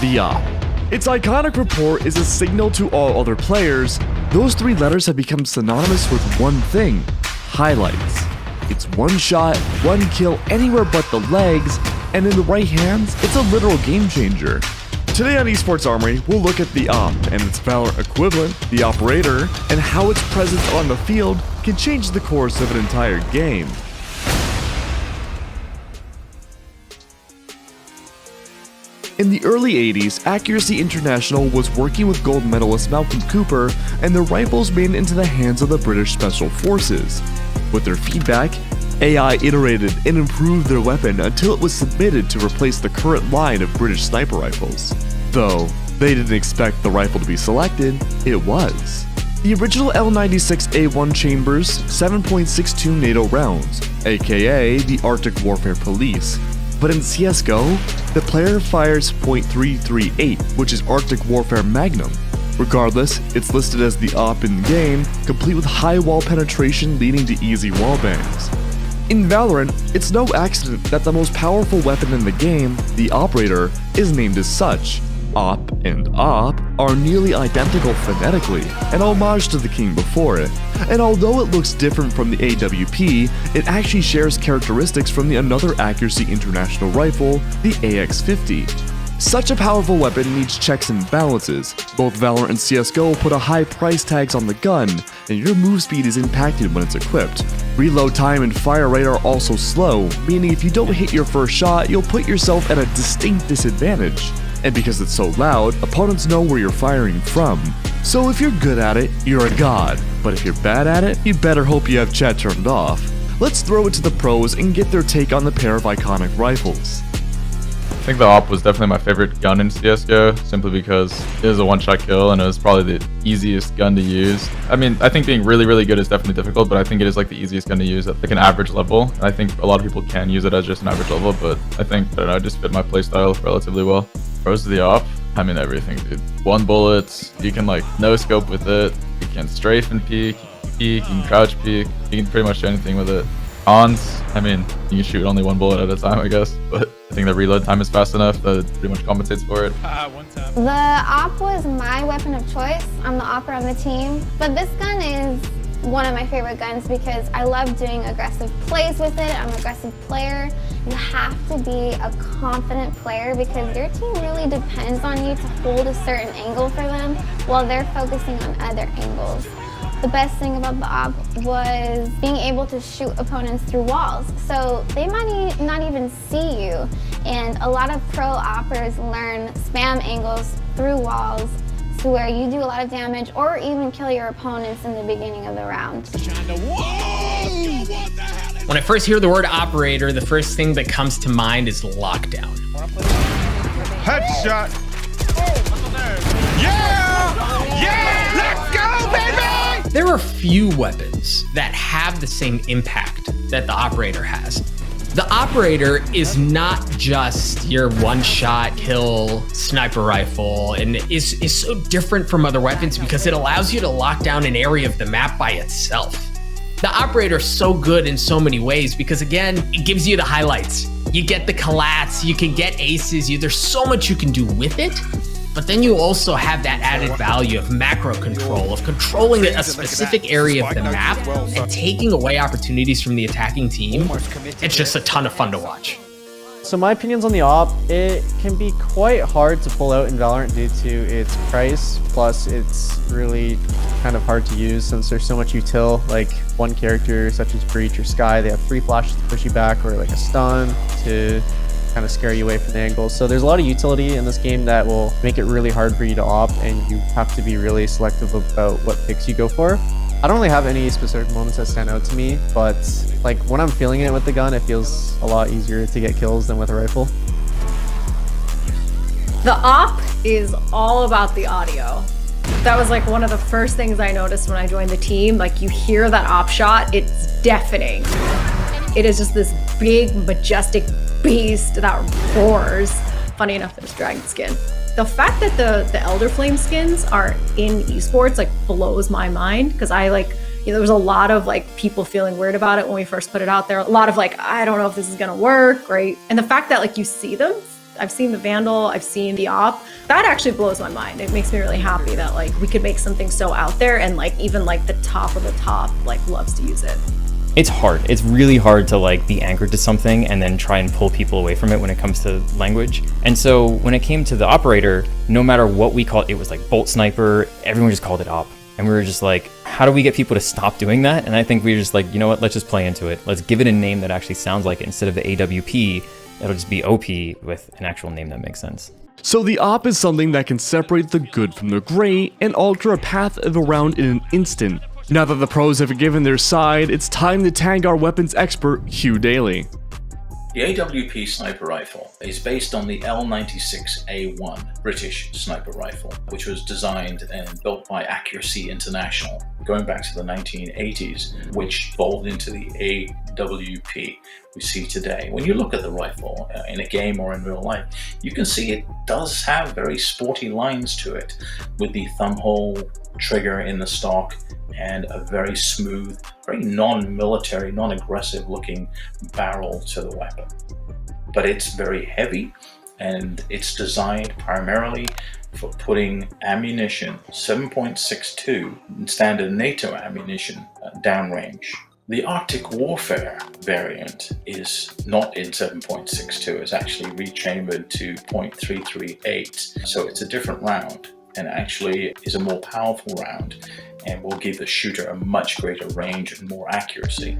The OP. Its iconic report is a signal to all other players. Those 3 letters have become synonymous with one thing: highlights. It's one shot, one kill anywhere but the legs, and in the right hands, it's a literal game changer. Today on Esports Armory, we'll look at the OP and its Valorant equivalent, the operator, and how its presence on the field can change the course of an entire game. In the early 80s, Accuracy International was working with gold medalist Malcolm Cooper, and the rifles made it into the hands of the British Special Forces. With their feedback, AI iterated and improved their weapon until it was submitted to replace the current line of British sniper rifles. Though they didn't expect the rifle to be selected, it was. The original L96A1 chambers 7.62 NATO rounds, aka the Arctic Warfare Police. But in CSGO, the player fires .338, which is Arctic Warfare Magnum. Regardless, it's listed as the OP in the game, complete with high wall penetration leading to easy wallbangs. In Valorant, it's no accident that the most powerful weapon in the game, the operator, is named as such. OP and OP are nearly identical phonetically, an homage to the king before it, and although it looks different from the AWP, it actually shares characteristics from the another Accuracy International rifle, the AX50. Such a powerful weapon needs checks and balances. Both Valorant and CSGO put a high price tags on the gun, and your move speed is impacted when it's equipped. Reload time and fire rate are also slow, meaning if you don't hit your first shot, you'll put yourself at a distinct disadvantage. And because it's so loud, opponents know where you're firing from. So if you're good at it, you're a god. But if you're bad at it, you better hope you have chat turned off. Let's throw it to the pros and get their take on the pair of iconic rifles. I think the OP was definitely my favorite gun in CSGO, simply because it was a one-shot kill and it was probably the easiest gun to use. I mean, I think being really good is definitely difficult, but I think it is like the easiest gun to use at like an average level. And I think a lot of people can use it as just an average level, but I think, I don't know, it just fit my playstyle relatively well. Pros of the OP, I mean everything, dude. 1 bullet, you can like no scope with it, you can strafe and peek, you can crouch peek, you can pretty much do anything with it. Cons, I mean, you can shoot only 1 bullet at a time, I guess, but I think the reload time is fast enough that it pretty much compensates for it. The OP was my weapon of choice. I'm the OPer on the team, but this gun is one of my favorite guns because I love doing aggressive plays with it. I'm an aggressive player. You have to be a confident player because your team really depends on you to hold a certain angle for them while they're focusing on other angles. The best thing about the OP was being able to shoot opponents through walls, so they might not even see you. And a lot of pro OPers learn spam angles through walls to where you do a lot of damage or even kill your opponents in the beginning of the round. When I first hear the word operator, the first thing that comes to mind is lockdown. Headshot. Yeah! Let's go, baby! There are few weapons that have the same impact that the operator has. The operator is not just your one-shot kill sniper rifle, and is so different from other weapons because it allows you to lock down an area of the map by itself. The operator is so good in so many ways because, again, it gives you the highlights. You get the collats, you can get aces, there's so much you can do with it. But then you also have that added value of macro control, of controlling a specific area of the map and taking away opportunities from the attacking team. It's just a ton of fun to watch. So my opinions on the OP, it can be quite hard to pull out in Valorant due to its price, plus it's really kind of hard to use since there's so much util, like one character such as Breach or Sky, they have 3 flashes to push you back, or like a stun to kind of scare you away from the angle. So there's a lot of utility in this game that will make it really hard for you to op, and you have to be really selective about what picks you go for. I don't really have any specific moments that stand out to me, but like when I'm feeling it with the gun, it feels a lot easier to get kills than with a rifle. The op is all about the audio. That was like one of the first things I noticed when I joined the team. Like you hear that op shot, it's deafening. It is just this big, majestic beast that roars. Funny enough, there's dragon skin. The fact that the Elder Flame skins are in esports like blows my mind, because there was a lot of like people feeling weird about it when we first put it out there. A lot of like, I don't know if this is gonna work, right? And the fact that like you see them I've seen the Vandal, I've seen the AWP. That actually blows my mind. It makes me really happy that like we could make something so out there, and like even like the top of the top like loves to use it. It's hard. It's really hard to like be anchored to something and then try and pull people away from it when it comes to language. And so when it came to the operator, no matter what we called it, was like bolt sniper, everyone just called it op. And we were just like, how do we get people to stop doing that? And I think we were just like, you know what, let's just play into it. Let's give it a name that actually sounds like it. Instead of the AWP, it'll just be OP with an actual name that makes sense. So the op is something that can separate the good from the great and alter a path of a round in an instant. Now that the pros have given their side, it's time to tag our weapons expert, Hugh Daly. The AWP sniper rifle is based on the L96A1 British sniper rifle, which was designed and built by Accuracy International, going back to the 1980s, which evolved into the AWP we see today. When you look at the rifle in a game or in real life, you can see it does have very sporty lines to it, with the thumb hole trigger in the stock and a very smooth, very non-military, non-aggressive looking barrel to the weapon. But it's very heavy, and it's designed primarily for putting ammunition, 7.62 standard NATO ammunition, downrange. The Arctic Warfare variant is not in 7.62, it's actually rechambered to .338, so it's a different round, and actually is a more powerful round and will give the shooter a much greater range and more accuracy.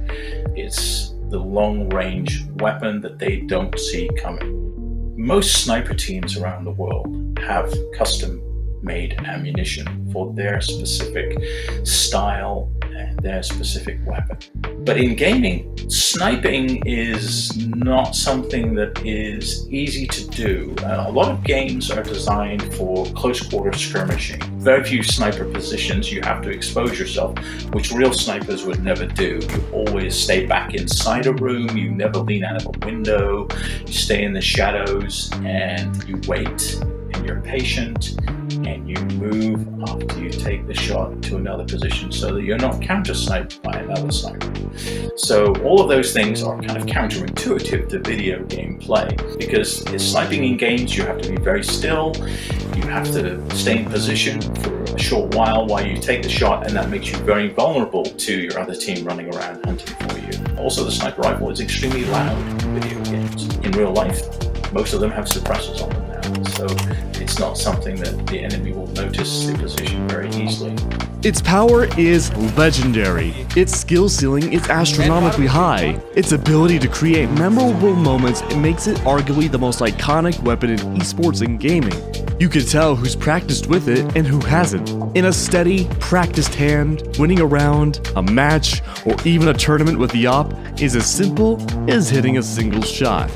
It's the long-range weapon that they don't see coming. Most sniper teams around the world have custom-made ammunition for their specific style and their specific weapon. But in gaming, sniping is not something that is easy to do. A lot of games are designed for close quarter skirmishing. Very few sniper positions you have to expose yourself, which real snipers would never do. You always stay back inside a room, you never lean out of a window, you stay in the shadows and you wait and you're patient and you move after you take the shot to another position so that you're not counter-sniped by another sniper. So all of those things are kind of counterintuitive to video game play, because in sniping in games you have to be very still, you have to stay in position for a short while you take the shot, and that makes you very vulnerable to your other team running around hunting for you. Also, the sniper rifle is extremely loud in video games. In real life, most of them have suppressors on them now, so it's not something that the enemy will notice the position very easily. Its power is legendary. Its skill ceiling is astronomically high. Its ability to create memorable moments makes it arguably the most iconic weapon in esports and gaming. You can tell who's practiced with it and who hasn't. In a steady, practiced hand, winning a round, a match, or even a tournament with the op is as simple as hitting a single shot.